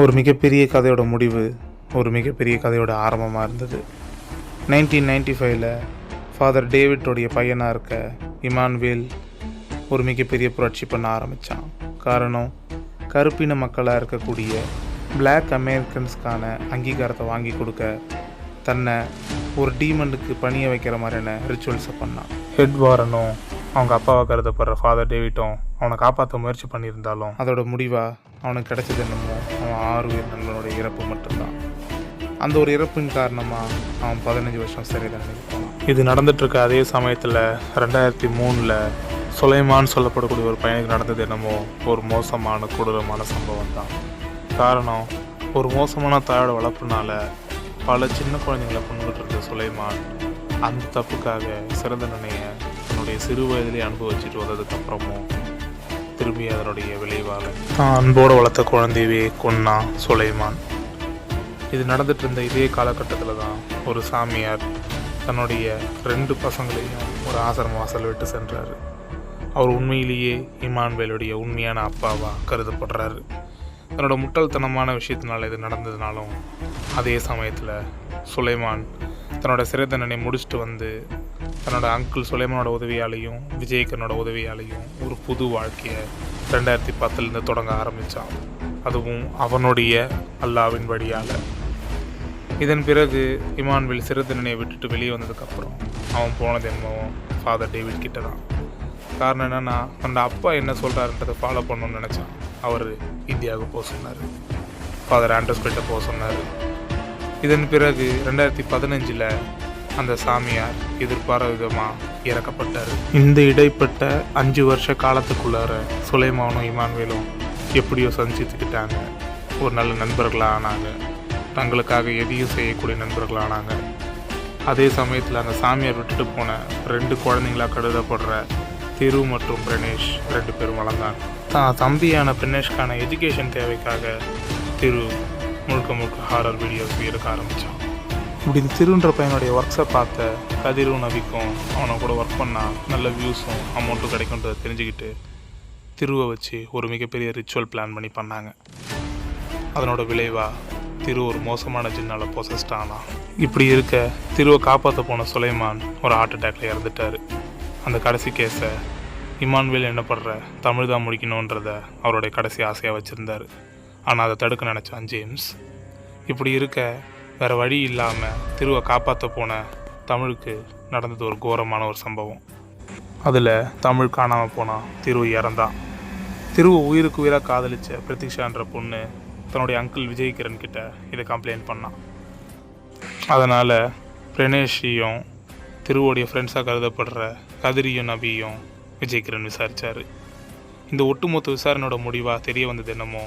ஒரு மிகப்பெரிய கதையோட முடிவு ஒரு மிகப்பெரிய கதையோட ஆரம்பமாக இருந்தது. 1995 ஃபாதர் டேவிட்டோடைய பையனாக இருக்க இமானுவேல் ஒரு மிகப்பெரிய புரட்சி பண்ண ஆரம்பித்தான். காரணம், கருப்பின மக்களாக இருக்கக்கூடிய பிளாக் அமெரிக்கன்ஸ்க்கான அங்கீகாரத்தை வாங்கி கொடுக்க தன்னை ஒரு டீமனுக்கு பணிய வைக்கிற மாதிரியான ரிச்சுவல்ஸை பண்ணான். ஹெட் வாரனும் அவங்க அப்பாவை கருதப்படுற ஃபாதர் டேவிட்டும் அவனை காப்பாற்ற முயற்சி பண்ணியிருந்தாலும் அதோட முடிவாக அவனுக்கு கிடைச்சது என்னமோ அவன் 6 உயிர் நண்பனுடைய இறப்பு மட்டும்தான். அந்த ஒரு இறப்பின் காரணமாக அவன் 15 வருஷம் சிறை தண்டனைக்கு போனான். இது நடந்துகிட்ருக்க அதே சமயத்தில் 2003 சுலைமான் சொல்லப்படக்கூடிய ஒரு பையனுக்கு நடந்தது என்னமோ ஒரு மோசமான கொடூரமான சம்பவம் தான். காரணம், ஒரு மோசமான தாயோட வளர்ப்புனால பல சின்ன குழந்தைங்களை கொண்டுகிட்டு இருந்த சுலைமான் அந்த தப்புக்காக சிறை தண்டனையை தன்னுடைய சிறு வயதிலே அனுபவிச்சுட்டு வந்ததுக்கப்புறமும் திரும்பி அதனுடைய விளைவால் தான் அன்போடு வளர்த்த குழந்தையவே கொன்னா சுலைமான். இது நடந்துட்டு இருந்த இதே காலகட்டத்தில் தான் ஒரு சாமியார் தன்னுடைய 2 பசங்களையும் ஒரு ஆசிரம வாசல் விட்டு சென்றார். அவர் உண்மையிலேயே இமானுவேலுடைய உண்மையான அப்பாவாக கருதப்படுறாரு. தன்னோட முட்டாள்தனமான விஷயத்தினால இது நடந்ததுனாலும் அதே சமயத்தில் சுலைமான் தன்னோட சிறை தண்டனை முடிச்சுட்டு வந்து தன்னோட அங்கிள் சுலைமானோட உதவியாலையும் விஜய்கனோட உதவியாலையும் ஒரு புது வாழ்க்கையை 2010 தொடங்க ஆரம்பித்தான். அதுவும் அவனுடைய அல்லாவின் வழியால். இதன் பிறகு இமானுவேல் சிறை தண்டனையை விட்டுட்டு வெளியே வந்ததுக்கப்புறம் அவன் போனது என்னமோ ஃபாதர் டேவிட் கிட்ட தான். காரணம் என்னென்னா, தன்னோட அப்பா என்ன சொல்கிறாருன்றதை ஃபாலோ பண்ணணும்னு நினச்சான். அவர் இந்தியாவுக்கு போக சொன்னார், ஃபாதர் ஆண்ட்ரஸ் கிட்ட போக சொன்னார். இதன் பிறகு 2015 அந்த சாமியார் எதிர்பாராத விதமாக இறக்கப்பட்டார். இந்த இடைப்பட்ட 5 வருஷ காலத்துக்குள்ளார சுலைமானும் இமானுவேலும் எப்படியோ சந்திச்சுக்கிட்டாங்க. ஒரு நல்ல நண்பர்களாக ஆனாங்க. தங்களுக்காக எதையும் செய்யக்கூடிய நண்பர்களாக ஆனாங்க. அதே சமயத்தில் அந்த சாமியார் விட்டுட்டு போன 2 குழந்தைங்களாக கருதப்படுற திரு மற்றும் பிரணேஷ் 2 பேரும் வளர்ந்தாங்க. தான் தம்பியான பிரணேஷ்கான எஜுகேஷன் தேவைக்காக திரு முழுக்க ஹாரர் வீடியோஸ் எடுக்க ஆரம்பித்தான். இப்படி திருன்ற பையனுடைய ஒர்க்ஸை பார்த்த கதிரும் நபிக்கும் அவனை கூட ஒர்க் பண்ணால் நல்ல வியூஸும் அமௌண்ட்டும் கிடைக்குன்றதை தெரிஞ்சுக்கிட்டு திருவை வச்சு ஒரு மிகப்பெரிய ரிச்சுவல் பிளான் பண்ணி பண்ணாங்க. அதனோட விளைவாக திரு ஒரு மோசமான ஜின்னால் பொசஸ்ட் ஆனான். இப்படி இருக்க திருவை காப்பாற்ற போன சுலைமான் ஒரு ஹார்ட் அட்டாக்ல இறந்துட்டார். அந்த கடைசி கேஸை இமானுவேல் என்ன பண்ணுற தமிழ் தான் முடிக்கணுன்றத அவருடைய கடைசி ஆசையாக வச்சுருந்தார். ஆனால் அதை தடுக்க நினச்சான் ஜேம்ஸ். இப்படி இருக்க வேறு வழி இல்லாமல் திருவை காப்பாற்ற போன தமிழுக்கு நடந்தது ஒரு கோரமான ஒரு சம்பவம். அதில் தமிழ் காணாமல் போனான், திரு இறந்தான். திருவை உயிருக்கு உயிராக காதலித்த பிரதீஷான்ற பொண்ணு தன்னுடைய அங்கிள் விஜய்கிரண் கிட்ட இதை கம்ப்ளைண்ட் பண்ணான். அதனால் பிரணேஷையும் திருவோடைய ஃப்ரெண்ட்ஸாக கருதப்படுற கதிரியும் நபியும் விஜய்கிரண் விசாரித்தார். இந்த ஒட்டுமொத்த விசாரணையோட முடிவாக தெரிய வந்தது என்னமோ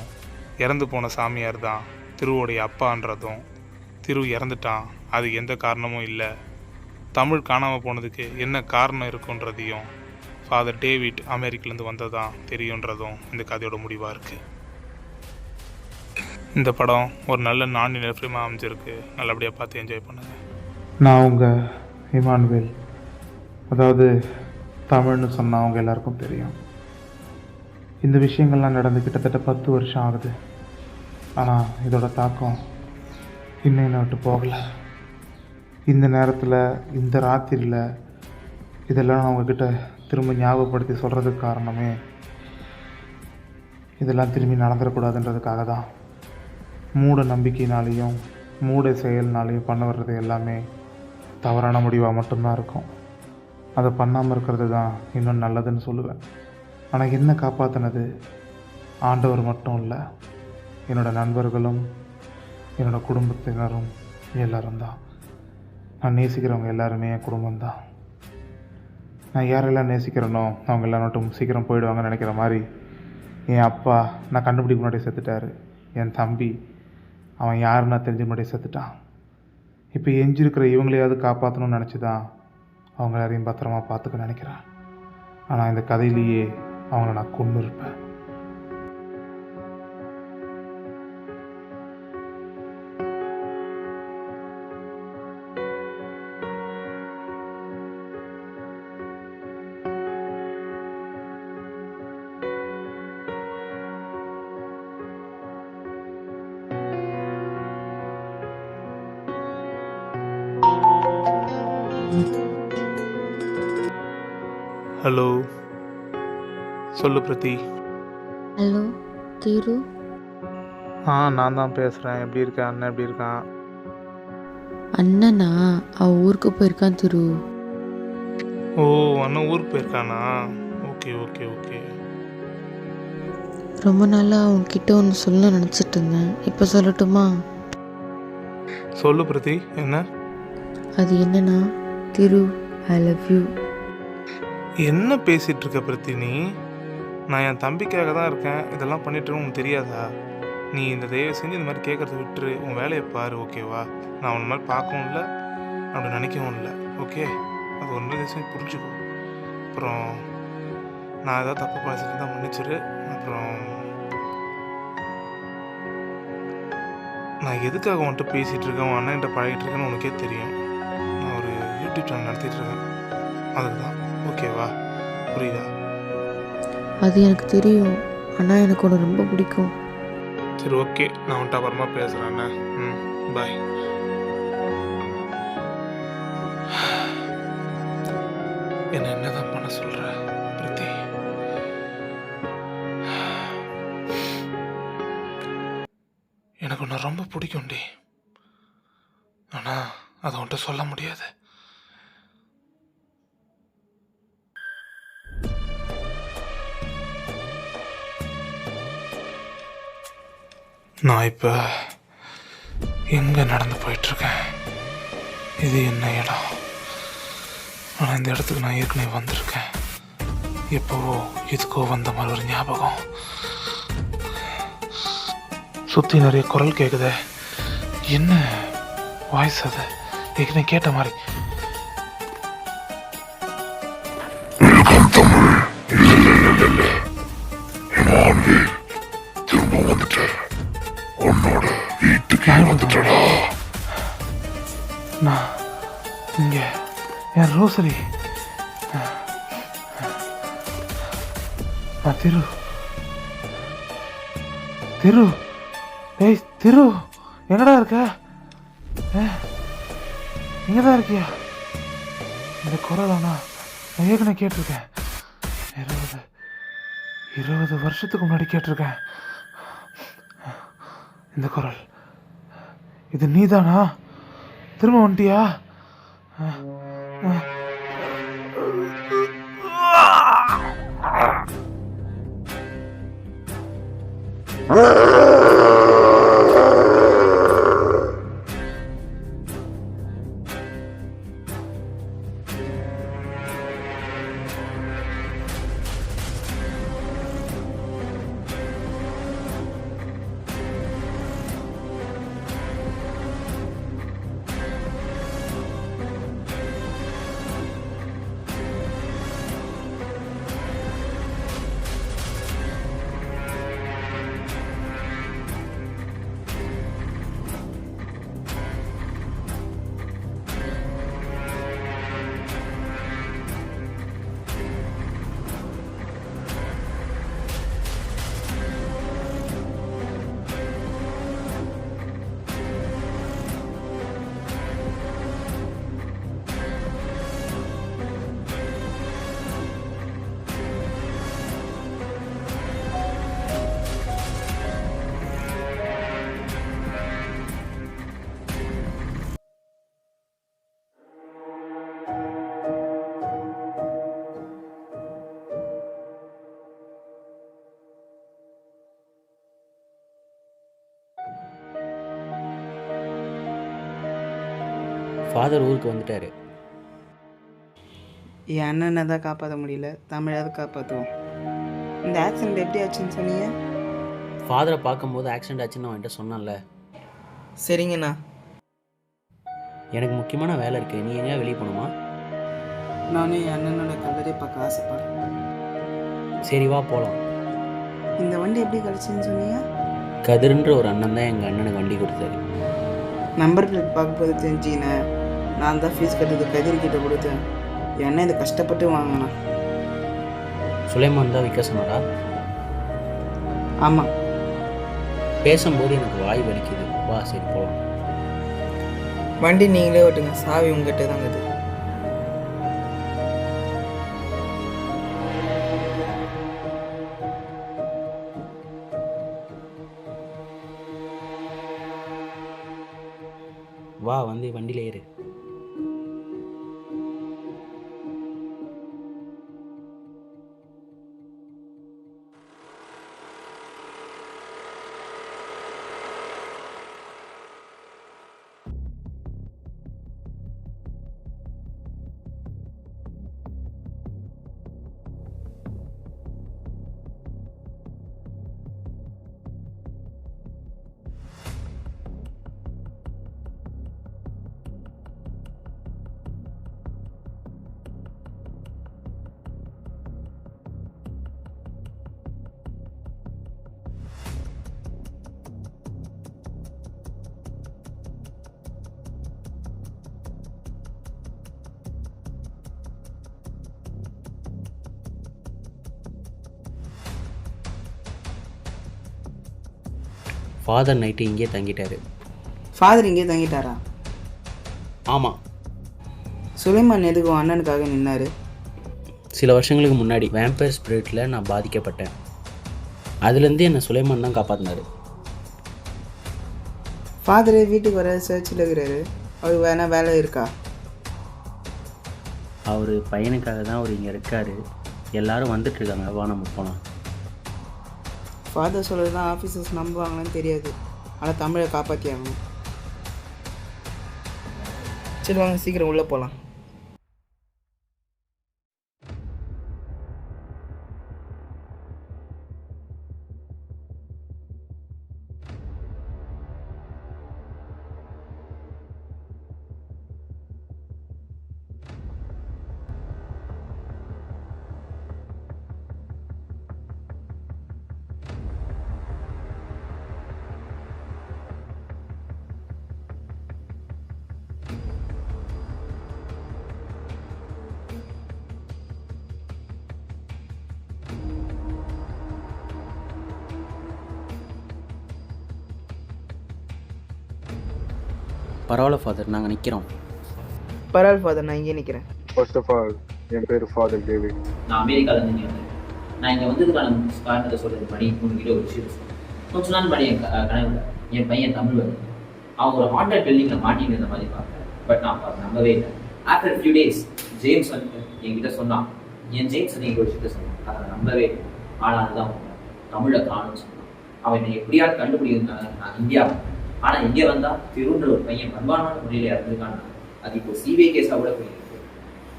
இறந்து போன சாமியார் தான் திருவோடைய அப்பான்றதும், திரு இறந்துட்டான், அது எந்த காரணமும் இல்லை, தமிழ் காணாமல் போனதுக்கு என்ன காரணம் இருக்குன்றதையும் ஃபாதர் டேவிட் அமெரிக்கிலேருந்து வந்ததான் தெரியுன்றதும் இந்த கதையோட முடிவாக இருக்குது. இந்த படம் ஒரு நல்ல நான் ஃபிலிமாக அமைஞ்சிருக்கு. நல்லபடியாக பார்த்து என்ஜாய் பண்ணுங்கள். நான் உங்கள் இமானுவேல். அதாவது தமிழ்னு சொன்னால் அவங்க எல்லாருக்கும் தெரியும். இந்த விஷயங்கள்லாம் நடந்து கிட்டத்தட்ட 10 வருஷம் ஆகுது. ஆனால் இதோட தாக்கம் இன்னும் என்ன விட்டு போகலை. இந்த நேரத்தில், இந்த ராத்திரியில் இதெல்லாம் நான் உங்ககிட்ட திரும்ப ஞாபகப்படுத்தி சொல்கிறதுக்கு காரணமே இதெல்லாம் திரும்பி நடந்துடக்கூடாதுன்றதுக்காக தான். மூட நம்பிக்கையினாலேயும் மூட செயல்னாலேயும் பண்ண வர்றது எல்லாமே தவறான முடிவாக மட்டும்தான் இருக்கும். அதை பண்ணாமல் இருக்கிறது தான் இன்னும் நல்லதுன்னு சொல்லுவேன். ஆனால் என்ன காப்பாற்றினது ஆண்டவர் மட்டும் இல்லை, என்னோடய நண்பர்களும் என்னோடய குடும்பத்தினரும் எல்லோரும் தான். நான் நேசிக்கிறவங்க எல்லாருமே என் குடும்பம்தான். நான் யாரெல்லாம் நேசிக்கிறேனோ அவங்க எல்லாம் மட்டும் சீக்கிரம் போயிடுவாங்கன்னு நினைக்கிற மாதிரி என் அப்பா நான் கண்டுபிடிக்க முன்னாடியே செத்துட்டார். என் தம்பி அவன் யாருன்னா தெரிஞ்ச முன்னாடியே செத்துட்டான். இப்போ எஞ்சிருக்கிற இவங்களையாவது காப்பாற்றணும்னு நினச்சி தான் அவங்க எல்லாரையும் பத்திரமா பார்த்துக்க நினைக்கிறேன். ஆனால் இந்த கதையிலேயே அவங்கள நான் கொன்று இருப்பேன். ஹலோ, சொல்லு பிரதி. ஹலோ திரு. நான் தான் பேசுகிறேன். எப்படி இருக்க? அண்ணன் எப்படி இருக்கான்? அண்ணனா? அவன் ஊருக்கு போயிருக்கான் திரு. ஓ, அண்ணன் ஊருக்கு போயிருக்கானா? Okay okay okay. ரொம்ப நாளாக உன்கிட்ட ஒன்று சொல்ல நினச்சிட்டு இருந்தேன். இப்போ சொல்லட்டுமா? சொல்லு பிரதி. என்ன? அது என்னன்னா, திரு, ஐ லவ் யூ. என்ன பேசிகிட்டு இருக்க பிரதி நீ? நான் என் தம்பிக்காக தான் இருக்கேன். இதெல்லாம் பண்ணிட்டு உனக்கு தெரியாதா? நீ இந்த தயவு செஞ்சு இந்த மாதிரி கேட்குறத விட்டுரு. உன் வேலையை பாரு, ஓகேவா? நான் உன் மாதிரி பார்க்கவும் இல்லை, அப்படி நினைக்கவும் இல்லை, ஓகே? அது ஒன்று தயவு புரிஞ்சுக்கோ. அப்புறம் நான் ஏதாவது தப்பு பேசிட்டு தான் மன்னிச்சிரு. அப்புறம் நான் எதுக்காக உன்கிட்ட பேசிகிட்டு இருக்கேன், உன் அண்ணன்கிட்ட பழகிட்டு இருக்கேன்னு உனக்கே தெரியும். நான் ஒரு யூடியூப் சேனல் நடத்திட்டு இருக்கேன், அதுக்கு தான், ஓகேவா? புரியுதா? அது எனக்கு தெரியும். ஆனால் எனக்கு உன்னை ரொம்ப பிடிக்கும். சரி, ஓகே. நான் உன்ட்ட அப்புறமா பேசுகிறேண்ணே. பாய். என்னதான் பண்ண சொல்கிற பிரதி? எனக்கு உன்னை ரொம்ப பிடிக்கும்டி. ஆனால் அதை உன்ட்ட சொல்ல முடியாது. நான் இப்போ எங்கே நடந்து போயிட்டுருக்கேன்? இது என்ன இடம்? ஆனால் இந்த இடத்துக்கு நான் ஏற்கனவே வந்திருக்கேன். எப்போவோ எதுக்கோ வந்த மாதிரி ஒரு ஞாபகம். சுற்றி நிறைய குரல் கேட்குதே. என்ன வாய்ஸ் அது? ஏற்கனவே கேட்ட மாதிரி. நான் இங்க என் ரோசரி. திரு திரு ஏய் திரு, எங்கடா இருக்க? இங்கதான் இருக்கியா? இந்த குரல் நான் ஏற்கனவே கேட்டிருக்கேன். 20 வருஷத்துக்கு முன்னாடி கேட்டிருக்கேன் இந்த குரல். இது நீதானா? திரும்ப வந்துட்டியா? ஃபாதர் ஊருக்கு வந்துட்டார். என் அண்ணனை தான் காப்பாற்ற முடியல, தமிழாவது காப்பாற்றுவோம். இந்த ஆக்சிடெண்ட் எப்படி ஆச்சுன்னு சொன்னீங்க? ஃபாதரை பார்க்கும்போது ஆக்சிடென்ட் ஆச்சுன்னு அவன்கிட்ட சொன்னான்ல. சரிங்கண்ணா. எனக்கு முக்கியமான வேலை இருக்குது. நீ எங்கேயா வெளியே போகணுமா? நானும் என் அண்ணனோட கல்லறை பார்க்க ஆசைப்படுறேன். சரி வா போகலாம். இந்த வண்டி எப்படி கிடச்சின்னு சொன்னீங்க? கதிர்ன்ற ஒரு அண்ணன் தான் எங்கள் அண்ணனுக்கு வண்டி கொடுத்தாரு. நம்பர் பிளேட் பார்க்கும்போது தெரிஞ்சிக்கினேன். நான் தான் ஃபீஸ் கட்டுறது கதிர்கிட்ட கொடுத்தேன். என் அண்ணன் இதை கஷ்டப்பட்டு வாங்கினா. சுலைமான் தான் விற்க சொன்னாரா? ஆமாம். பேசும்போது எனக்கு வாய் வலிக்குது. வா சரி போகலாம். வண்டி நீங்களே ஓட்டுங்க, சாவி உங்ககிட்ட தாங்க இது. வா வந்து வண்டியில் ஏறு. ஃபாதர் நைட்டு இங்கே தங்கிட்டாரு. ஃபாதர் இங்கே தங்கிட்டாரா? ஆமாம், சுலைமான் எதுக்கும் அண்ணனுக்காக நின்னாரு? சில வருஷங்களுக்கு முன்னாடி வேம்பயர் ஸ்பிரிட்டில் நான் பாதிக்கப்பட்டேன். அதுலேருந்து என்னை சுலைமான் தான் காப்பாற்றினார். ஃபாதர் வீட்டுக்கு வர சர்ச்சில் இருக்கிறாரு. அவருக்கு வேணா வேலை இருக்கா? அவர் பையனுக்காக தான் அவர் இங்கே இருக்கார். எல்லாரும் வந்துட்டுருக்காங்க, வா நம்ம போகலாம். ஃபாதர் சொல்கிறது தான் ஆஃபீஸர்ஸ் நம்புவாங்களான்னு தெரியாது, ஆனால் தமிழை காப்பாற்றி ஆகணும். சரி வாங்க சீக்கிரம் உள்ளே போகலாம். பரவாயில்ல ஃபாதர், நாங்கள் நிற்கிறோம். பரவாயில்ல ஃபாதர், நான் இங்கே நிற்கிறேன். ஃபர்ஸ்ட் ஆஃப் ஆல் என் பேர் ஃபாதர் டேவிட். நான் அமெரிக்காவிலேருந்து இங்கே வந்தேன். நான் இங்கே வந்ததுக்கான காரணத்தை சொல்கிறது படி உங்ககிட்ட ஒரு விஷயம் சொல்லுவேன். கொஞ்ச நாள் படி என் கனவுல என் பையன் தமிழ் வந்து அவன் ஒரு ஹாண்டட் பில்டிங்கில் மாட்டின்னு இருந்த மாதிரி பார்த்தேன். பட் நான் நம்பவே இல்லை. ஆஃப்டர் ஃபியூ டேஸ் ஜேம்ஸ் வந்து என்கிட்ட சொன்னான். என் ஜேம்ஸ் வந்து எங்கள் விஷயத்த சொன்னான். அதை நம்பவே இல்லை. ஆனால் அதுதான் தமிழை காணும்னு சொன்னான். அவன் என்னை எப்படியாவது கண்டுபிடிக்கிறாங்க. நான் இந்தியா, ஆனால் இங்கே வந்தால் திருன்ற ஒரு பையன் பண்பான முறையில் இறந்துருக்கான். அது இப்போ சிபிஐ கேஸாக கூட போயிருக்கு.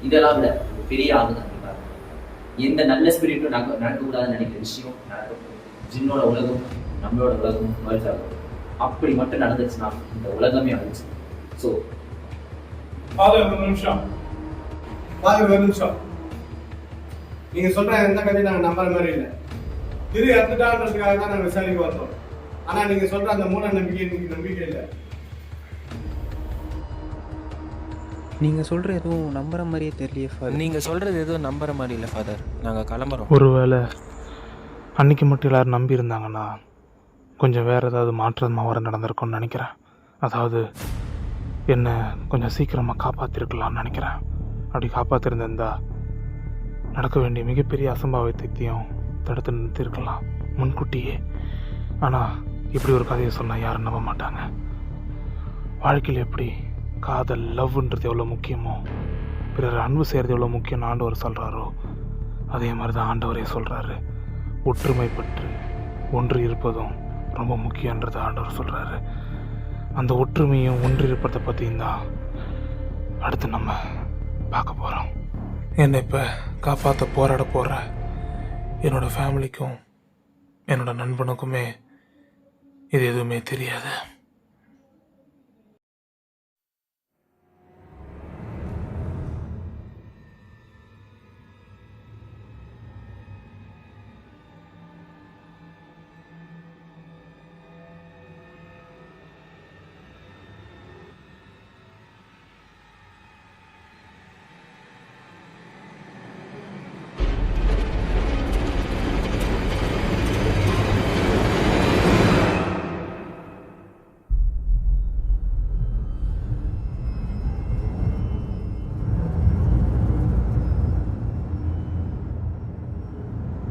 இதெல்லாம் விட ஒரு பெரிய ஆகுது. கண்டிப்பாக எந்த நல்ல ஸ்பிரிட்டும் நடக்கக்கூடாதுன்னு நினைக்கிற விஷயம் நடக்கும். ஜின்னோட உலகம் நம்மளோட உலகம் மர்ஜ் ஆகும். அப்படி மட்டும் நடந்துச்சுன்னா இந்த உலகமே அழிச்சு. ஸோ ஒரு நிமிஷம் நீங்க சொல்ற எந்த கதையும் நாங்கள் நம்புற மாதிரி இல்லை. திரு இறந்துட்டான்றதுக்காக தான் நாங்கள் விசாரிக்க வந்தோம். ஆனா நீங்க சொல்ற அந்த மூட நம்பிக்கை இன்னைக்கு நம்பிக்கை இல்லை. நீங்கள் சொல்கிற எதுவும் நம்புற மாதிரியே தெரியலையே ஃபாதர். நீங்கள் சொல்கிறது எதுவும் நம்புற மாதிரி இல்லை ஃபாதர். நாங்கள் கிளம்புறோம். ஒருவேளை அன்னைக்கு மட்டும் எல்லோரும் நம்பியிருந்தாங்கன்னா கொஞ்சம் வேறு ஏதாவது மாற்றமாக வர நடந்திருக்கும்னு நினைக்கிறேன். அதாவது என்னை கொஞ்சம் சீக்கிரமாக காப்பாற்றிருக்கலாம்னு நினைக்கிறேன். அப்படி காப்பாற்றிருந்திருந்தா நடக்க வேண்டிய மிகப்பெரிய அசம்பாவிதத்தையும் தடுத்து நிறுத்திருக்கலாம் முன்கூட்டியே. ஆனால் இப்படி ஒரு கதையை சொன்னால் யாரும் நம்ப மாட்டாங்க. வாழ்க்கையில் எப்படி காதல் லவ்ன்றது எவ்வளோ முக்கியமோ, பிறர் அன்பு செய்கிறது எவ்வளோ முக்கியம்னு ஆண்டவர் சொல்கிறாரோ, அதே மாதிரி தான் ஆண்டவரே சொல்கிறாரு. ஒற்றுமைப்பட்டு ஒன்று இருப்பதும் ரொம்ப முக்கியன்றது ஆண்டவர் சொல்கிறாரு. அந்த ஒற்றுமையும் ஒன்று இருப்பதை பற்றியும் தான் அடுத்து நம்ம பார்க்க போகிறோம். என்னை இப்போ காப்பாற்ற போராட போகிற என்னோடய ஃபேமிலிக்கும் என்னோடய நண்பனுக்குமே இது எதுவுமே தெரியாது.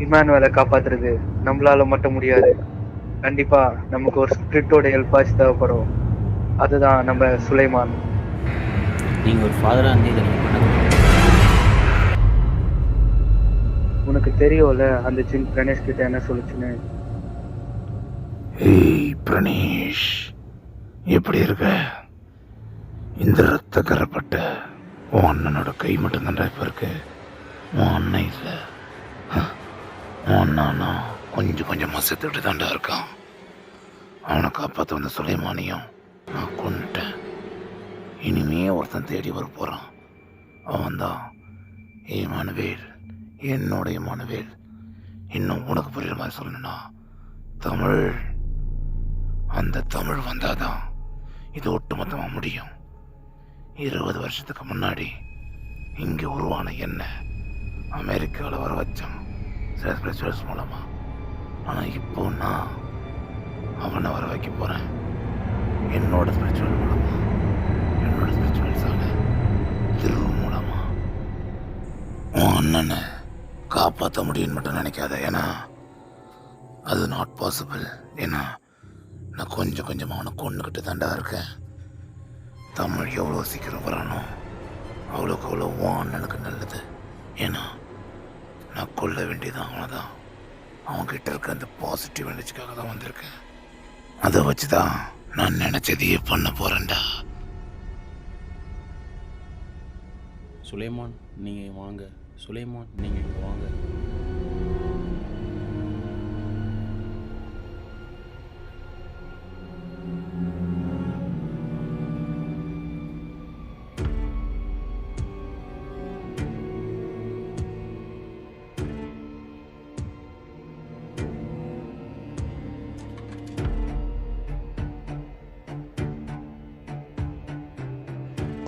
இமானுவேலை காப்பாற்றுறது நம்மளால மட்டும் முடியாது. கண்டிப்பாக நமக்கு ஒரு ஸ்பிரிட்டோட ஹெல்ப்பாச்சு தேவைப்படும். அதுதான் நம்ம சுலைமான். நீங்கள் ஒரு ஃபாதராக இருந்து இதை நீங்கள் பண்ணக்கூடாது. உனக்கு தெரியும்ல அந்த ஜின் கணேஷ் கிட்ட என்ன சொல்லுச்சுன்னு? ஏய் பிரணேஷ், எப்படி இருக்க? இந்த ரத்த கரப்பட்ட உன் அண்ணனோட கை மட்டும்தான்டா இப்போ இருக்கு. உன் அண்ணன் இல்லை. உன் அண்ணா கொஞ்சம் கொஞ்சமாக செத்துட்டு தாண்டா இருக்கான். அவனை காப்பாற்ற வந்த சுலைமானியும் நான் கொண்டுட்டேன். இனிமே ஒருத்தன் தேடி வர போகிறான். அவன் தான் இமானுவேல், என்னோட இமானுவேல். இன்னும் உனக்கு புரியுற மாதிரி சொல்லணும்னா தமிழ். அந்த தமிழ் வந்தாதான் இது ஒட்டுமொத்தமாக முடியும். 20 வருஷத்துக்கு முன்னாடி இங்கே உருவான என்ன அமெரிக்காவில் வர வச்சான் ஸ்பிரிச்சுவல்ஸ் மூலமாக. ஆனால் இப்போ நான் அவனை வர வைக்க போகிறேன் என்னோட ஸ்பிரிச்சுவல் மூலமாக, என்னோட ஸ்பிரிச்சுவல்ஸான திரு மூலமாக. உன் அண்ணனை காப்பாற்ற முடியும்னு மட்டும் நினைக்காத, ஏன்னா அது நாட் பாசிபிள். ஏன்னா நான் கொஞ்சம் கொஞ்சமாக அவனை கொண்டுக்கிட்டு தாண்டா இருக்கேன். தமிழ் எவ்வளோ சீக்கிரம் வரானோ அவ்வளோக்கு அவ்வளோ உன் அண்ணனுக்கு நல்லது. ஏன்னா நான் கொல்ல வேண்டியதான் அவனை தான். அவன்கிட்ட இருக்க அந்த பாசிட்டிவ் எனர்ஜிக்காக தான் வந்திருக்கேன். அதை வச்சு தான் நான் நினச்சதையே பண்ண போகிறேன்டா. சுலைமான் நீங்கள் வாங்க, சுலைமான் நீங்கள் இங்கே வாங்க.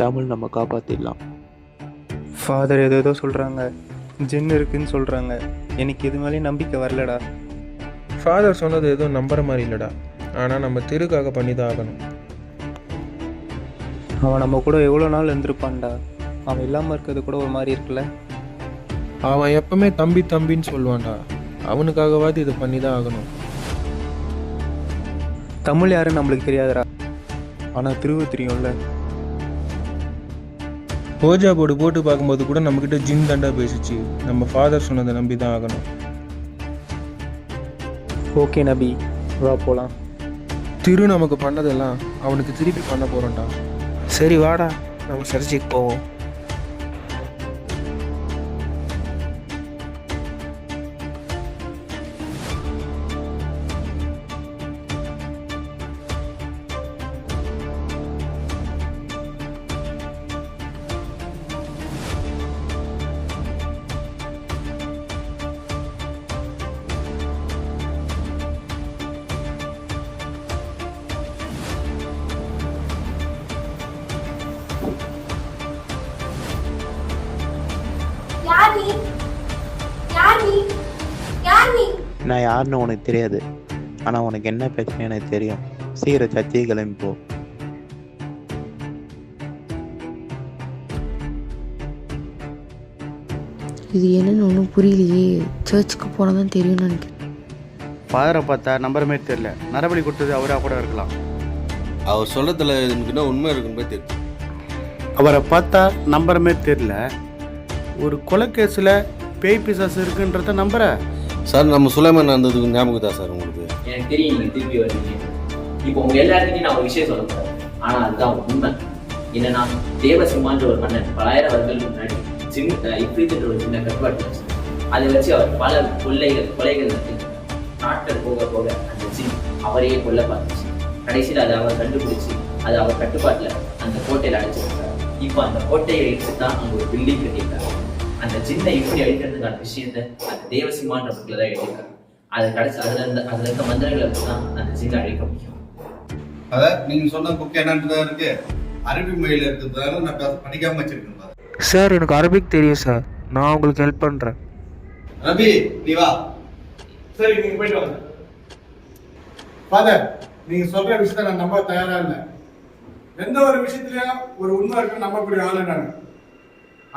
தமிழ் நம்ம காப்பாற்றிடலாம். ஃபாதர் ஏதோ சொல்கிறாங்க, ஜின் இருக்குன்னு சொல்கிறாங்க. எனக்கு இது மேலேயும் நம்பிக்கை வரலடா. ஃபாதர் சொன்னது எதுவும் நம்புற மாதிரி இல்லைடா. ஆனால் நம்ம தெருக்காக பண்ணி தான் ஆகணும். அவன் நம்ம கூட எவ்வளோ நாள் இருந்திருப்பான்டா. அவன் இல்லாமல் இருக்கிறது கூட ஒரு மாதிரி இருக்குல்ல. அவன் எப்பவுமே தம்பி தம்பின்னு சொல்லுவான்டா. அவனுக்காகவாது இதை பண்ணி தான் ஆகணும். தமிழ் யாருன்னு நம்மளுக்கு தெரியாதுடா, ஆனால் திருவு தெரியும்ல. ஓஜா போர்டு போட்டு பார்க்கும்போது கூட நம்மக்கிட்ட ஜின் தண்டா பேசிச்சு. நம்ம ஃபாதர் சொன்னதை நம்பி தான் ஆகணும். ஓகே நபி, வா போகலாம். திரு நமக்கு பண்ணதெல்லாம் அவனுக்கு திருப்பி பண்ண போகிறோம்டா. சரி வாடா, நம்ம சர்ச்சைக்கு போவோம். நான் யாருன்னு உனக்கு தெரியாது, ஆனால் உனக்கு என்ன பிரச்சனை எனக்கு தெரியும். சீக்கிரம் சர்ச்சையை கிளம்பி போ. இது என்னன்னு ஒன்றும் புரியலையே. சர்ச்சுக்கு போனால் தான் தெரியும்னு நினைக்கிறேன். ஃபாதரை பார்த்தா நம்பர் மாதிரி தெரியல. நரபலி கொடுத்தது அவராக கூட இருக்கலாம். அவர் சொல்லத்தில் எனக்கு உண்மை இருக்குன்னு போய் தெரியும். அவரை பார்த்தா நம்பர் மாதிரி தெரியல. ஒரு கொலை கேஸில் பேய் பிசாசு இருக்குன்றத நம்புற சார். நம்ம சுலைமான் நடந்ததுக்கு ஞாபகம் தான் சார் உங்களுக்கு? எனக்கு தெரியும் நீங்கள் திருப்பி வருவீங்க. இப்போ உங்கள் எல்லாருக்கிட்டையும் நான் ஒரு விஷயம் சொல்ல போகிறேன், ஆனால் அதுதான் உண்மை. என்னன்னா, தேவசிம்மான்ற ஒரு மன்னன் பலாயிரம் வருடங்களுக்கு முன்னாடி இப்ரீத் ஒரு சின்ன கட்டுப்பாட்டு வச்சு அதை வச்சு அவர் பல கொலைகள் நாட்கள் போக போக அந்த ஜின் அவரையே கொல்ல பார்த்துச்சு. கடைசியில் அதை அவர் கண்டுபிடிச்சி அது அவர் கட்டுப்பாட்டில் அந்த கோட்டையில் அடைச்சிருக்காரு. இப்போ அந்த கோட்டையை எடுத்து தான் அங்கே ஒரு பில்டிங் கட்டியிருக்காரு. அந்த ஜின்னை இப்படி அழிக்கிறதுக்கான விஷயத்த அந்த தேவசிம்மான்ற புக்கில் தான் எழுதியிருக்காரு. அதை கடைசி அதுல இருந்த மந்திரங்களை தான் அந்த ஜின்னை அழிக்க முடியும். அதான் நீங்க சொன்ன புக் என்னன்றதா இருக்கு, அரபி மொழியில இருக்கிறதுனால நான் படிக்காம வச்சிருக்கேன். சார் எனக்கு அரபிக் தெரியும் சார், நான் உங்களுக்கு ஹெல்ப் பண்ணுறேன். ரபி நீ வா. சரி நீங்க போயிட்டு வாங்க. ஃபாதர், நீங்க சொல்ற விஷயத்த நான் நம்ப தயாரா இல்லை. எந்த ஒரு விஷயத்திலயும் ஒரு உண்மை இருக்கு நம்பக்கூடிய ஆளு நான்.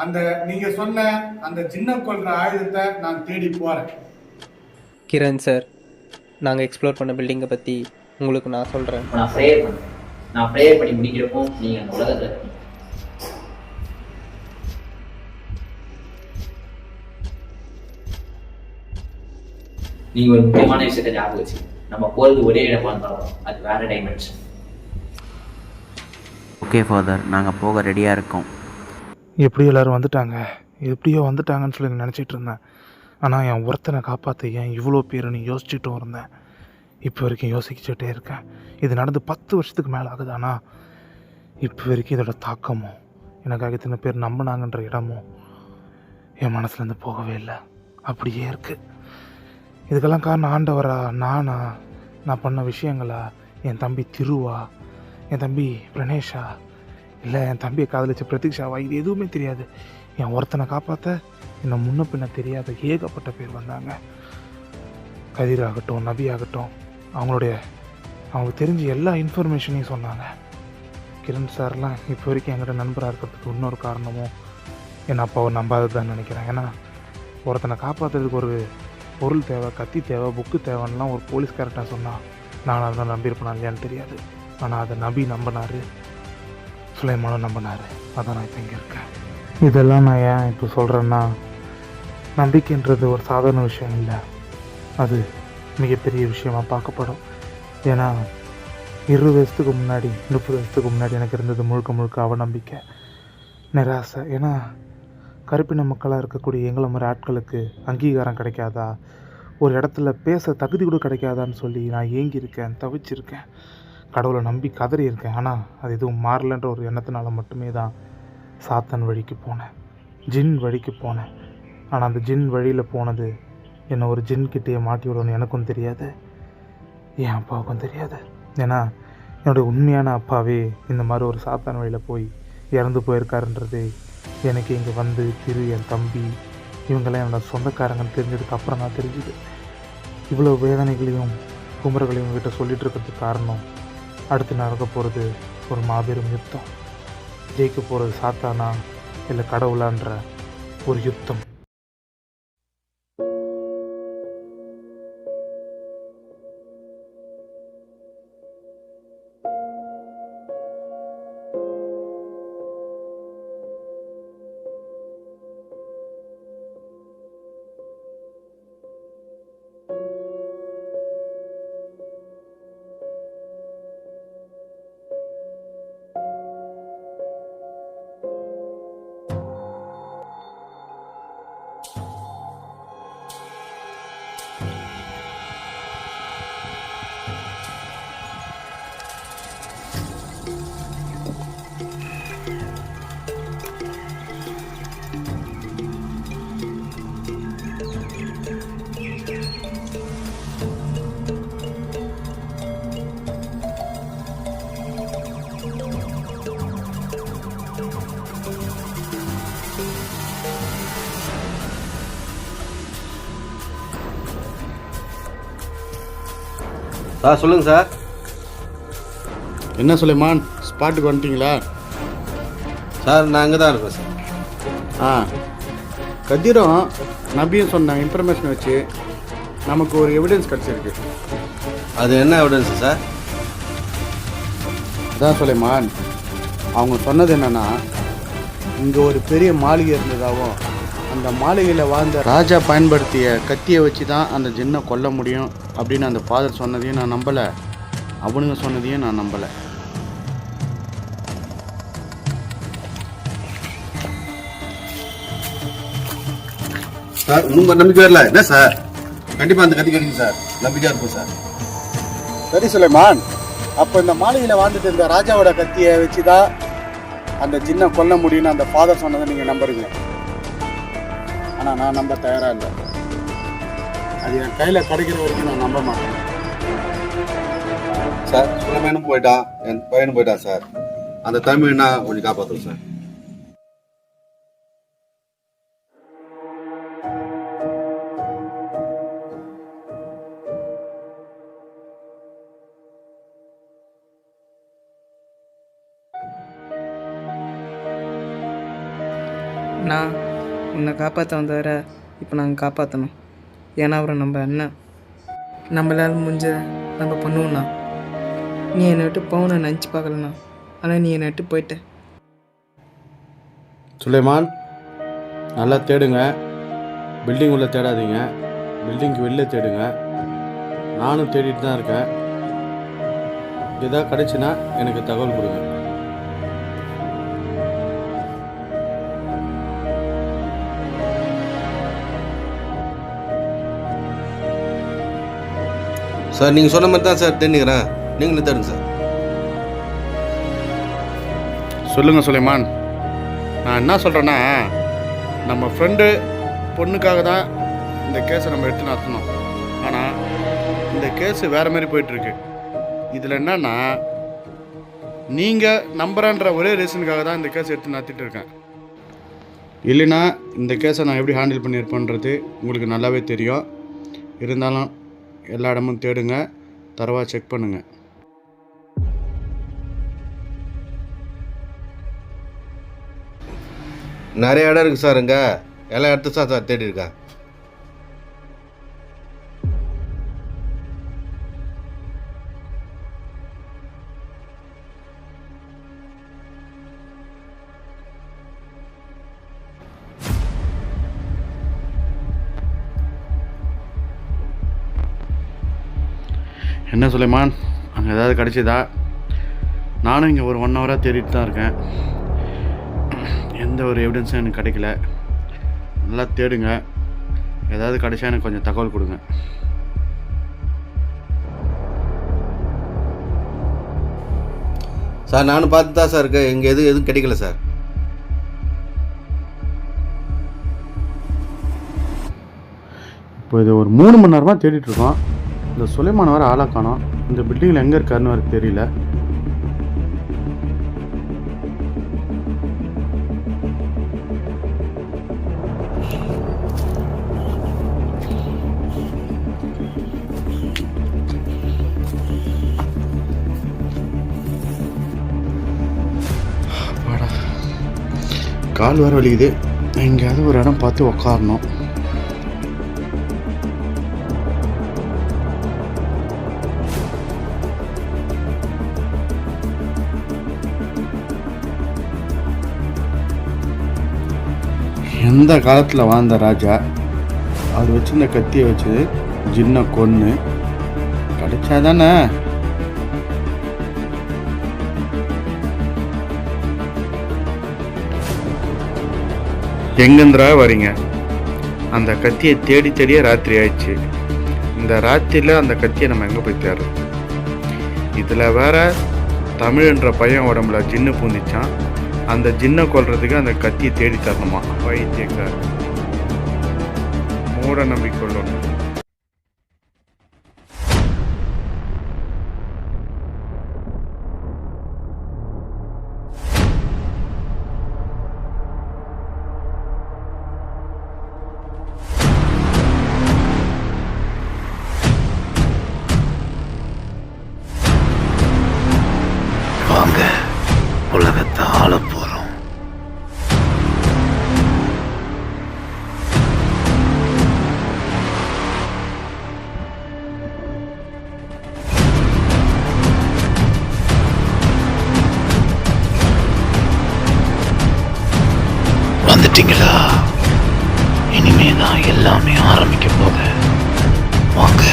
அந்த நீங்க சொன்ன அந்த சின்ன கொள்ற ஆயுதத்தை நான் தேடி போறேன். கிரண் சார், நாங்கள் எக்ஸ்ப்ளோர் பண்ண பில்டிங்கை பற்றி உங்களுக்கு நான் சொல்கிறேன். நான் ப்ரேயர் பண்ணுறேன். நான் ப்ரேயர் பண்ணி முடிக்கிறப்போ நீங்கள் அந்த உலகத்தில் இருக்கீங்க. நீங்கள் ஒரு முக்கியமான விஷயத்தை ஞாபகம் வச்சு, நம்ம போகிறது ஒரே இடமா இருந்தாலும் அது வேற டைமென்ஷன். ஓகே ஃபாதர், நாங்கள் போக ரெடியாக இருக்கோம். எப்படி எல்லோரும் வந்துட்டாங்க, எப்படியோ வந்துட்டாங்கன்னு சொல்லி நினச்சிட்டு இருந்தேன். ஆனால் என் ஒருத்தனை காப்பாற்ற ஏன் இவ்வளோ பேருன்னு யோசிச்சுட்டும் இருந்தேன். இப்போ வரைக்கும் யோசிச்சுட்டே இருக்கேன். இது நடந்து 10 வருஷத்துக்கு மேலே ஆகுது. ஆனால் இப்போ வரைக்கும் இதோட தாக்கமும் எனக்காக இத்தனை பேர் நம்பினாங்கன்ற இடமும் என் மனசுலேருந்து போகவே இல்லை, அப்படியே இருக்குது. இதுக்கெல்லாம் காரணம் ஆண்டவரா, நான் பண்ண விஷயங்களா, என் தம்பி திருவா, என் தம்பி பிரணேஷா, இல்லை என் தம்பியை காதலிச்ச பிரதீக்ஷாவா, இது எதுவுமே தெரியாது. என் ஒருத்தனை காப்பாற்ற என்னை முன்ன பின்ன தெரியாத ஏகப்பட்ட பேர் வந்தாங்க. கதிர் ஆகட்டும், நபி ஆகட்டும், அவங்களுக்கு தெரிஞ்ச எல்லா இன்ஃபர்மேஷனையும் சொன்னாங்க. கிரண் சார்லாம் இப்போ வரைக்கும் என்கிட்ட நண்பராக இருக்கிறதுக்கு இன்னொரு காரணமும் என் அப்பாவை நம்பாததுதான் நினைக்கிறேன். ஏன்னா ஒருத்தனை காப்பாற்றுறதுக்கு ஒரு பொருள் தேவை, கத்தி தேவை, புக்கு தேவைன்னெலாம் ஒரு போலீஸ்கார்ட்ட சொன்னால் நான் அதை நம்பியிருப்பேனா இல்லையான்னு தெரியாது. ஆனால் அதை நபி நம்பினார், சுலைமானும் நம்பினார். அதான் நான் இப்போ இங்கே இருக்கேன். இதெல்லாம் நான் ஏன் இப்போ சொல்கிறேன்னா, நம்பிக்கைன்றது ஒரு சாதாரண விஷயம் இல்லை, அது மிகப்பெரிய விஷயமாக பார்க்கப்படும். ஏன்னா 20 வருஷத்துக்கு முன்னாடி, 30 வருஷத்துக்கு முன்னாடி எனக்கு இருந்தது முழுக்க அவநம்பிக்கை, நிராசை. ஏன்னா கருப்பின மக்களாக இருக்கக்கூடிய எங்களை மாதிரி ஆட்களுக்கு அங்கீகாரம் கிடைக்காதா, ஒரு இடத்துல பேச தகுதி கூட கிடைக்காதான்னு சொல்லி நான் ஏங்கியிருக்கேன், தவிச்சிருக்கேன், கடவுளை நம்பி கதறியிருக்கேன். ஆனால் அது எதுவும் மாறலன்ற ஒரு எண்ணத்தினால மட்டுமே தான் சாத்தான் வழிக்கு போனேன், ஜின் வழிக்கு போனேன். ஆனால் அந்த ஜின் வழியில் போனது என்னை ஒரு ஜின்கிட்டேயே மாட்டி விடணும்னு எனக்கும் தெரியாது, என் அப்பாவுக்கும் தெரியாது. ஏன்னா என்னுடைய உண்மையான அப்பாவே இந்த மாதிரி ஒரு சாத்தான் வழியில் போய் இறந்து போயிருக்காருன்றது எனக்கு இங்கே வந்து என் தம்பி இவங்கெல்லாம் என்னோட சொந்தக்காரங்கன்னு தெரிஞ்சதுக்கு அப்புறம் நான் தெரிஞ்சுது. இவ்வளோ வேதனைகளையும் குமரங்களையும் கிட்ட சொல்லிகிட்டு இருக்கிறதுக்கு காரணம், அடுத்து நடக்க போகிறது ஒரு மாபெரும் யுத்தம். ஜெயிக்க போகிறது சாத்தானா இல்லை கடவுளான்ற ஒரு யுத்தம். சார் சொல்லுங்கள் சார். என்ன சுலைமான், ஸ்பாட்டுக்கு வந்துட்டீங்களா? சார் நான் அங்கே தான் இருக்கேன் சார். கதிரும் நபியும் சொன்ன இன்ஃபர்மேஷன் வச்சு நமக்கு ஒரு எவிடன்ஸ் கிடச்சிருக்கு. அது என்ன எவிடன்ஸ் சார்? அதான் சுலைமான், அவங்க சொன்னது என்னன்னா, இங்கே ஒரு பெரிய மாளிகை இருந்ததாகவும், அந்த மாளிகையில் வாழ்ந்த ராஜா பயன்படுத்திய கத்தியை வச்சு தான் அந்த ஜின்னை கொல்ல முடியும் அப்படின்னு அந்த ஃபாதர் சொன்னதையும் நான் நம்பலை, அவனுங்க சொன்னதையும் நான் நம்பலை. சார் உங்கள் நம்பிக்கை வரல என்ன சார்? கண்டிப்பாக அந்த கத்தி கிடைக்கும் சார், நம்பிக்கையாக இருக்கும் சார். சரி சுலைமான், அப்போ இந்த மாளிகையில் வாழ்ந்துட்டு இந்த ராஜாவோட கத்தியை வச்சு தான் அந்த ஜின்னை கொல்ல முடியும்னு அந்த ஃபாதர் சொன்னதை நீங்கள் நம்புறீங்க. ஆனால் நான் நம்ப தயாராக இல்லை. அது என் கையில் கிடைக்கிற வரைக்கும் நான் நம்ப மாட்டேன். சார் சுலைமானும் போயிட்டான், என் பையனும் போயிட்டான் சார். அந்த தமிழ்னா கொஞ்சம் காப்பாற்றுவோம் சார். நான் உன்னை காப்பாற்ற வந்தவரை இப்போ நாங்கள் காப்பாற்றணும். ஏன்னா அவரை நம்ம அண்ணன், நம்மளால் முடிஞ்ச நம்ம பண்ணுவோம்ண்ணா. நீ என்னை விட்டு போக நான் நினச்சி பார்க்கலண்ணா, ஆனால் நீ என்னை விட்டு போயிட்ட. சுலைமான், நல்லா தேடுங்க. பில்டிங் உள்ளே தேடாதீங்க, பில்டிங்க்கு வெளில தேடுங்க. நானும் தேடிட்டு தான் இருக்கேன். எதாவது கிடைச்சுன்னா எனக்கு தகவல் கொடுங்க. சார், நீங்கள் சொன்ன மாதிரி தான் சார் தேடிக்கிறேன். நீங்களும் தேடுங்க சார். சொல்லுங்கள் சுலைமான். நான் என்ன சொல்கிறேன்னா, நம்ம ஃப்ரெண்டு பொண்ணுக்காக தான் இந்த கேஸை நம்ம எடுத்து நடத்தணும். ஆனால் இந்த கேஸு வேறு மாதிரி போயிட்டுருக்கு. இதில் என்னன்னா, நீங்கள் நம்புறன்ற ஒரே ரீசனுக்காக தான் இந்த கேஸை எடுத்து நடத்திட்டு இருக்கேன். இல்லைன்னா இந்த கேஸை நான் எப்படி ஹேண்டில் பண்ணியிருப்பேன்றது உங்களுக்கு நல்லாவே தெரியும். இருந்தாலும் எல்லா இடமும் தேடுங்க, தரவா செக் பண்ணுங்கள். நிறைய இடம் இருக்குது சார். இங்கே எல்லா இடத்து சார் தேடி இருக்கேன். என்ன சுலைமான், அங்கே ஏதாவது கிடைச்சதா? நானும் இங்கே ஒரு 1 ஹவராக தேடிட்டு தான் இருக்கேன். எந்த ஒரு எவிடன்ஸும் எனக்கு கிடைக்கல. நல்லா தேடுங்க. ஏதாவது கிடைச்சா எனக்கு கொஞ்சம் தகவல் கொடுங்க. சார், நானும் பார்த்து தான் சார் இருக்கேன். இங்கே எதுவும் கிடைக்கல சார். இப்போ இது ஒரு 3 மணி நேரமாக தேடிட்டுருக்கோம். இந்த சுலைமான் வர ஆளாக காணோம். இந்த பில்டிங்கில் எங்கே இருக்காருன்னு வர தெரியல. கால் வர வலிக்குது. எங்கேயாவது ஒரு இடம் பார்த்து உக்காரணும். எந்த காலத்தில் வாழ்ந்த ராஜா அது வச்சிருந்த கத்தியை வச்சு ஜின்னை கொன்று கிடைச்சாதானே. எங்கேந்திரா வரீங்க? அந்த கத்தியை தேடி தேடியே ராத்திரி ஆயிடுச்சு. இந்த ராத்திரியில் அந்த கத்தியை நம்ம எங்கே போய் தேடுறோம்? இதில் வேற தமிழ்ன்ற பையன் உடம்புல ஜின்னு பூந்திச்சான். அந்த ஜின்னை கொல்றதுக்கு அந்த கத்தியை தேடி தரணுமா? வைத்தியக்கார் மூட நம்பிக்கை கொள்ளணும். வாங்க, உலகத்தை ஆள போறோம். வந்துட்டீங்களா? இனிமே தான் எல்லாமே ஆரம்பிக்க போகுது. வாங்க.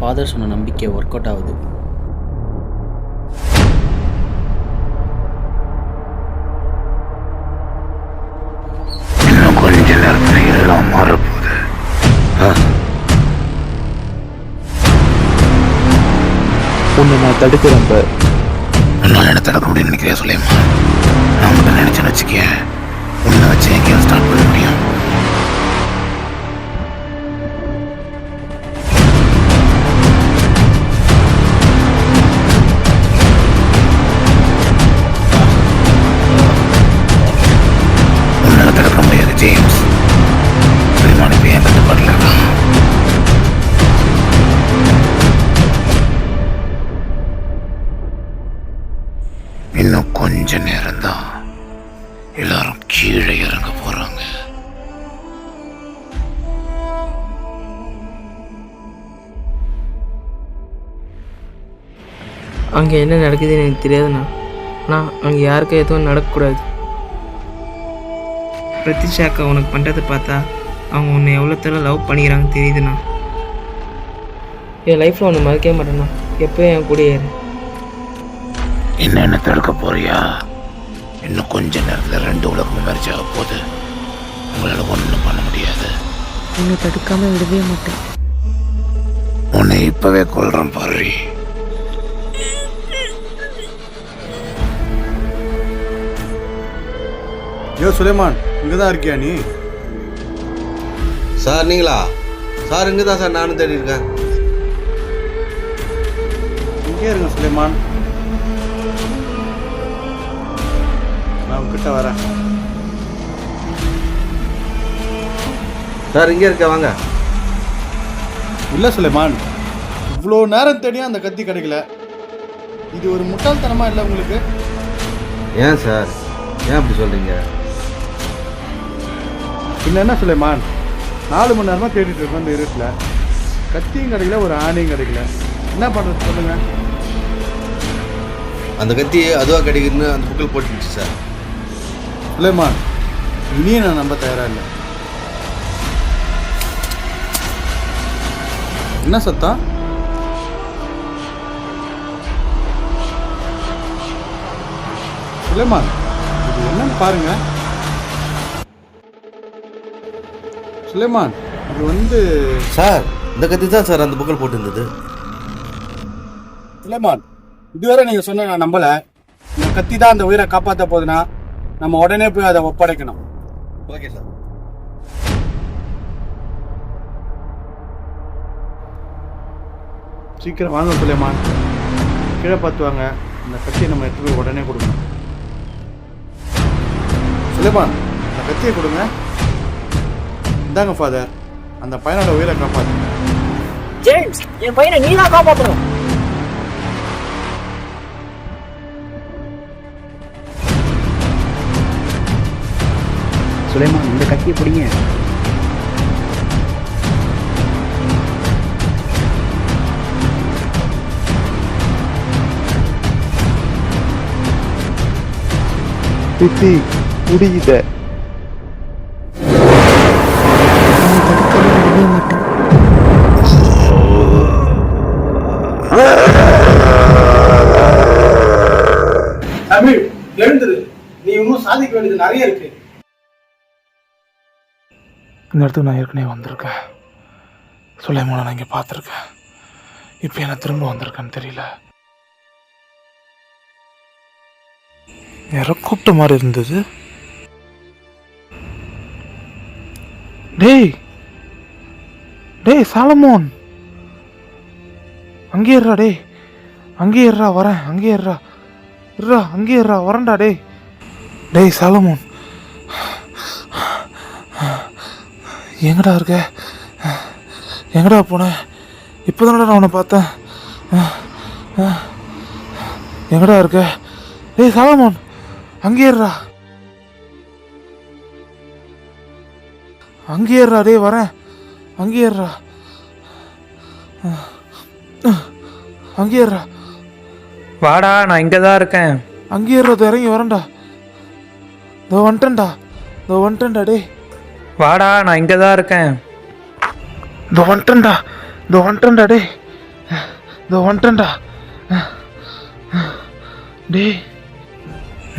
ஃபாதர் சொன்ன நம்பிக்கை ஒர்க் அவுட் ஆகுது. இன்னும் கொஞ்ச நேரத்துல எல்லாம் மாறப்போகுது. உன்னை நான் தடுக்கிறேன். உன்னால் என்ன தடுக்க முடியும்னு நினைக்கிறேன் சுலைமான். நான் மட்டும் நினைச்சேன்னு வச்சுக்கேன், உன்னை வச்சு எங்கேயும் ஸ்டார்ட் பண்ண முடியும். உன்னால் தடுக்க முடியாது ஜேம்ஸ். சுலைமான் இப்போ என் கட்டுப்பாட்டில் இருக்கான். இன்னும் கொஞ்ச நேரம்தான், எல்லாரும் கீழே இறங்க போறாங்க. அங்கே என்ன நடக்குதுன்னு எனக்கு தெரியாதுண்ணா. ஆனால் அங்கே யாருக்கும் எதுவும் நடக்கக்கூடாது. பிரதிஷா அக்கா உனக்கு பண்ணுறதை பார்த்தா அவங்க உன்னை எவ்வளோ தூரம் லவ் பண்ணிக்கிறாங்க தெரியுதுண்ணா. என் லைஃப்பில் ஒன்று மறக்கவே மாட்டேண்ணா. எப்போயும் என் கூட ஏறு. என்ன தடுக்க போறியா? இன்னும் கொஞ்ச நேரத்தில் 2 உலகமும் மறிச்சு ஆக போகுது. உங்களால் ஒன்றும் பண்ண முடியாது. உன்னை தடுக்காமல் விடவே மாட்டேன். உன்னை இப்பவே கொல்றேன் பாரு. யோ சுலைமான், இங்கே தான் இருக்கியா நீ? சார் நீங்களா? சார் இங்கே தான் சார் நானும் தேடி இருக்கேன். இங்கே இருங்க சுலைமான், நான் உங்ககிட்ட வரேன். சார் இங்கே இருக்க வாங்க. இல்லை சுலைமான், இவ்வளோ நேரம் தேடியும் அந்த கத்தி கிடைக்கல. இது ஒரு முட்டாள்தனமா இல்லை உங்களுக்கு? ஏன் சார், ஏன் அப்படி சொல்கிறீங்க? பின்ன என்ன சுலைமான், 4 மணி நேரமாக தேடிட்டு இருக்கோம் இந்த இருட்டில். கத்தியும் கிடைக்கல, ஒரு ஆணையும் கிடைக்கல. என்ன பண்ணுறது சொல்லுங்க? அந்த கத்தி அதுவாக கிடைக்குதுன்னு அந்த புக்கில் போட்டுருச்சு சார். சுலைமான், இனியும் நான் நம்ப தயாராக இல்லை. என்ன சத்தம்? சுலைமான், இது என்னன்னு பாருங்க. சுலைமான், இது சார் இந்த கத்தி தான் சார் அந்த புக்கில் போட்டுருந்தது. சுலைமான், இதுவரை நீங்க சொன்ன நான் நம்பல. இந்த கத்தி தான் அந்த உயிரை காப்பாற்ற போதுன்னா நம்ம உடனே போய் அதை ஒப்படைக்கணும். Okay sir. சீக்கிரம் வாங்க சுலைமான், கீழே பார்த்து வாங்க. இந்த கத்தியை நம்ம எடுத்து போய் உடனே கொடுக்கணும். சுலைமான், இந்த கத்தியை கொடுங்க. இந்தாங்க ஃபாதர், அந்த பையனோட உயிரை காப்பாற்றுங்க. ஜேம்ஸ், என் பையனை நீ தான் காப்பாற்றணும். சுலைமான், இந்த கத்தியை பிடிங்க. பித்தி முடியுத. விடவே மாட்டேன். தமிழ், எழுந்துரு. நீ இன்னும் சாதிக்க வேண்டியது நிறைய இருக்கு. இந்த இடத்துக்கு நான் ஏற்கனவே வந்திருக்கேன். சுலைமானை நான் இங்கே பார்த்துருக்கேன். இப்போ என்ன திரும்ப வந்திருக்கேன்னு தெரியல. யாரோ கூப்பிட்ட மாதிரி இருந்தது. டேய் டேய் சாலமோன், அங்கே இருறா. டேய் அங்கே இருறா, வரேன். அங்கே இருறா, இருறா, அங்கே இருறா, வரேன்டா. டேய் டேய் சாலமோன், எங்கடா இருக்க? எங்கடா போனேன்? இப்போ தானடா நான் உன்னை பார்த்தேன். எங்கடா இருக்க? டேய் சாலமோன், அங்கே இருறா, அங்கே இருறா. டேய் வரேன். அங்கே இருறா, அங்கே இருறா. வாடா, நான் இங்கே தான் இருக்கேன். அங்கே இருறது இறங்கி வரேன்டா. இதோ வந்துட்டேன்டா, இதோ வந்துட்டேன்டா. டேய் வாடா, நான் இங்கே தான் இருக்கேன். இதோ வந்துட்டேன்டா, இதோ வந்துட்டேன்டா. டேய் இதோ வந்துட்டேன்டா. டேய்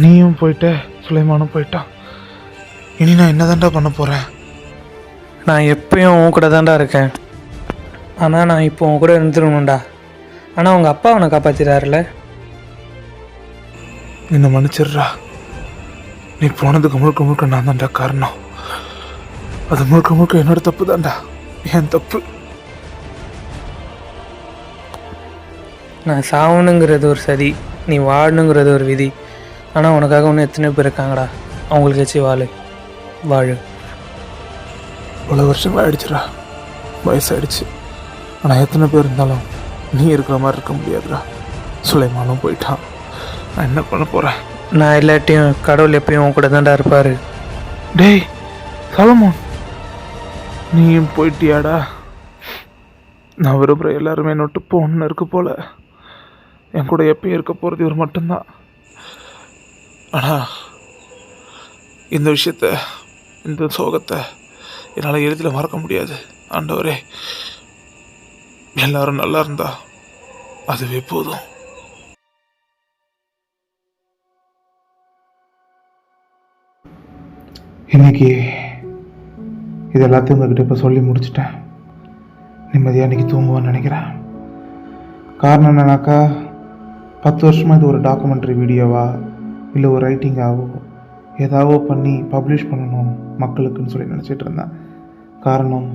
நீயும் போயிட்ட, சுலைமானும் போயிட்டான். இனி நான் என்னதான்டா பண்ண போகிறேன்? நான் எப்பயும் உன் கூட தான்டா இருக்கேன். ஆனால் நான் இப்போ உன் கூட இருந்துருணும்டா. ஆனால் உங்கள் அப்பா அவனை காப்பாற்றிடாருல. என்னை மன்னிச்சிடுறா. நீ போனதுக்கு முழுக்க முழுக்க நான் தான்டா காரணம். அது முழுக்க முழுக்க என்னோட தப்பு தான்டா, என் தப்பு. நான் சாவணுங்கிறது ஒரு சதி, நீ வாழணுங்கிறது ஒரு விதி. ஆனால் உனக்காக இன்னும் எத்தனை பேர் இருக்காங்கடா. அவங்களுக்கு வச்சு வாழு. இவ்வளோ வருஷங்கள் ஆயிடுச்சுடா, வயசாயிடுச்சு. ஆனால் எத்தனை பேர் இருந்தாலும் நீ இருக்கிற மாதிரி இருக்க முடியாதுடா. சுலைமானும் போயிட்டான். நான் என்ன பண்ண போகிறேன்? நான் இல்லாட்டியும் கடவுள் எப்பயும் உன் கூட தான்டா இருப்பார். டேய் சாலமோன், நீயும் போயிட்டியாடா? நான் விரும்புகிற எல்லாருமே நொட்டு போன்னு இருக்கு போல. என் கூட எப்பயும் இருக்க போகிறது இவர் மட்டும்தான். ஆனால் இந்த விஷயத்த, இந்த சோகத்தை என்னால் எளிதில் மறக்க முடியாது. ஆண்டவரே, எல்லாரும் நல்லா இருந்தா அதுவே போதும். இன்னைக்கு இது எல்லாத்தையும் உங்ககிட்ட இப்போ சொல்லி முடிச்சிட்டேன். நிம்மதியாக இன்றைக்கி தூங்குவேன்னு நினைக்கிறேன். காரணம் என்னன்னாக்கா, 10 வருஷமாக இது ஒரு டாக்குமெண்ட்ரி வீடியோவா இல்லை ஒரு ரைட்டிங்காவோ ஏதாவோ பண்ணி பப்ளிஷ் பண்ணணும் மக்களுக்குன்னு சொல்லி நினச்சிட்டு இருந்தேன். காரணம்,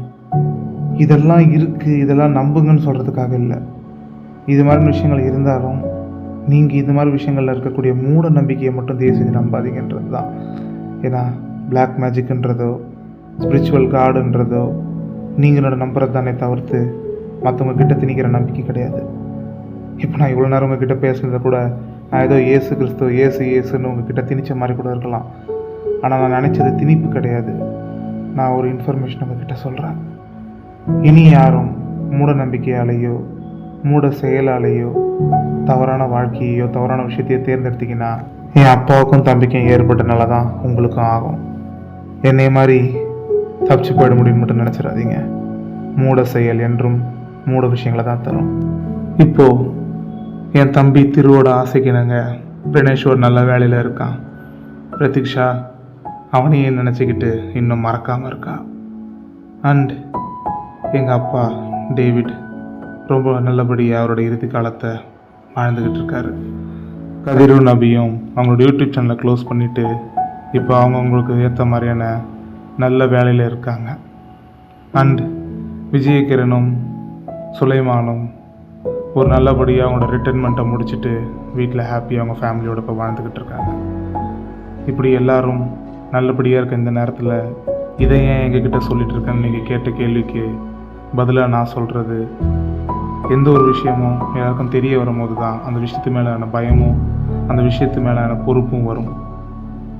இதெல்லாம் இருக்குது, இதெல்லாம் நம்புங்கன்னு சொல்கிறதுக்காக இல்லை. இது மாதிரி விஷயங்கள் இருந்தாலும் நீங்கள் இது மாதிரி விஷயங்களில் இருக்கக்கூடிய மூட நம்பிக்கையை மட்டும் தயவு செஞ்சு நம்பாதீங்கன்றது தான். ஏன்னா பிளாக் மேஜிக்ன்றதோ ஸ்பிரிச்சுவல் கார்டுன்றதோ நீங்கள் நம்புறது தானே தவிர்த்து மற்றவங்க கிட்ட திணிக்கிற நம்பிக்கை கிடையாது. இப்போ நான் இவ்வளோ நேரம் உங்ககிட்ட பேசுனதை கூட நான் ஏதோ ஏசு கிறிஸ்து ஏசுன்னு உங்ககிட்ட திணிச்ச மாதிரி கூட இருக்கலாம். ஆனால் நான் நினச்சது திணிப்பு கிடையாது. நான் ஒரு இன்ஃபர்மேஷன் உங்ககிட்ட சொல்கிறேன். இனி யாரும் மூட நம்பிக்கையாலேயோ மூட செயலாலேயோ தவறான வாழ்க்கையோ தவறான விஷயத்தையோ தேர்ந்தெடுத்திங்கன்னா என் அப்பாவுக்கும் தம்பிக்கும் ஏற்பட்டனால தான் உங்களுக்கும் ஆகும். என்னை மாதிரி தப்பிச்சு போயிட முடியும்னு மட்டும் நினச்சிடாதீங்க. மூட செயல் என்றும் மூட விஷயங்களை தான் தரும். இப்போது என் தம்பி திருவோட ஆசைக்கினங்க பிரணேஷ் ஒரு நல்ல வேலையில் இருக்கான். பிரதீக்ஷா அவனையே நினச்சிக்கிட்டு இன்னும் மறக்காமல் இருக்கா. அண்ட் எங்கள் அப்பா டேவிட் ரொம்ப நல்லபடியாக அவரோட இறுதி காலத்தை வாழ்ந்துக்கிட்டு இருக்காரு. கதிரும் நபியும் அவங்களோட யூடியூப் சேனலை க்ளோஸ் பண்ணிவிட்டு இப்போ அவங்களுக்கு ஏற்ற மாதிரியான நல்ல வேலையில் இருக்காங்க. அண்ட் விஜயகிரனும் சுலைமானும் ஒரு நல்லபடியாக அவங்களோட ரிட்டைர்மெண்ட்டை முடிச்சுட்டு வீட்டில் ஹாப்பியாக அவங்க ஃபேமிலியோட இப்போ வாழ்ந்துக்கிட்டு இருக்காங்க. இப்படி எல்லாரும் நல்லபடியாக இருக்க இந்த நேரத்தில் இதை ஏன் எங்ககிட்ட சொல்லிகிட்டு இருக்கேன்னு நீங்கள் கேட்ட கேள்விக்கு பதிலாக நான் சொல்கிறது, எந்த ஒரு விஷயமும் எல்லாருக்கும் தெரிய வரும்போது தான் அந்த விஷயத்து மேலான பயமும் அந்த விஷயத்து மேலான பொறுப்பும் வரும்.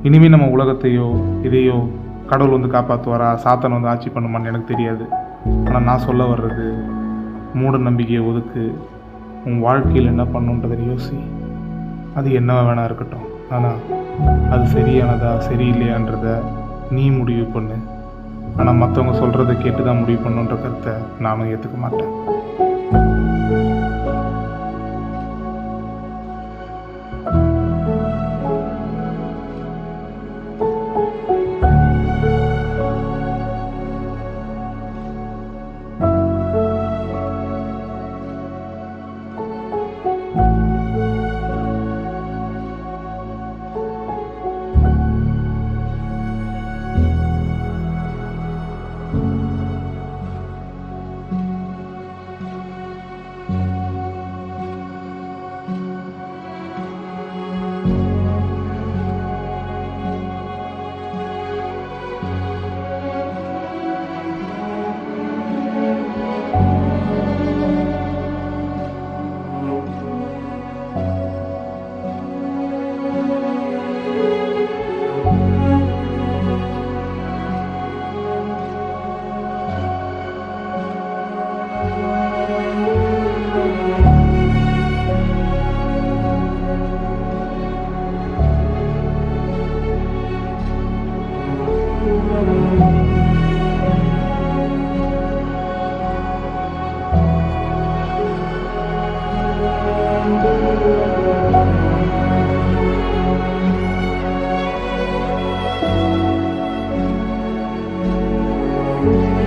இனிமேல் நம்ம உலகத்தையோ இதையோ கடவுள் வந்து காப்பாற்றுவாரா, சாத்தனை வந்து ஆட்சி பண்ணுமான்னு எனக்கு தெரியாது. ஆனால் நான் சொல்ல வர்றது, மூட நம்பிக்கையை ஒதுக்கு, உன் வாழ்க்கையில் என்ன பண்ணுன்றதை யோசி. அது என்ன வேணா இருக்கட்டும், ஆனால் அது சரியானதா சரியில்லையான்றத நீ முடிவு பண்ணு. ஆனால் மற்றவங்க சொல்கிறத கேட்டு தான் முடிவு பண்ணுன்ற கருத்தை நானும் ஏற்றுக்க மாட்டேன்.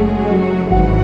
Thank you.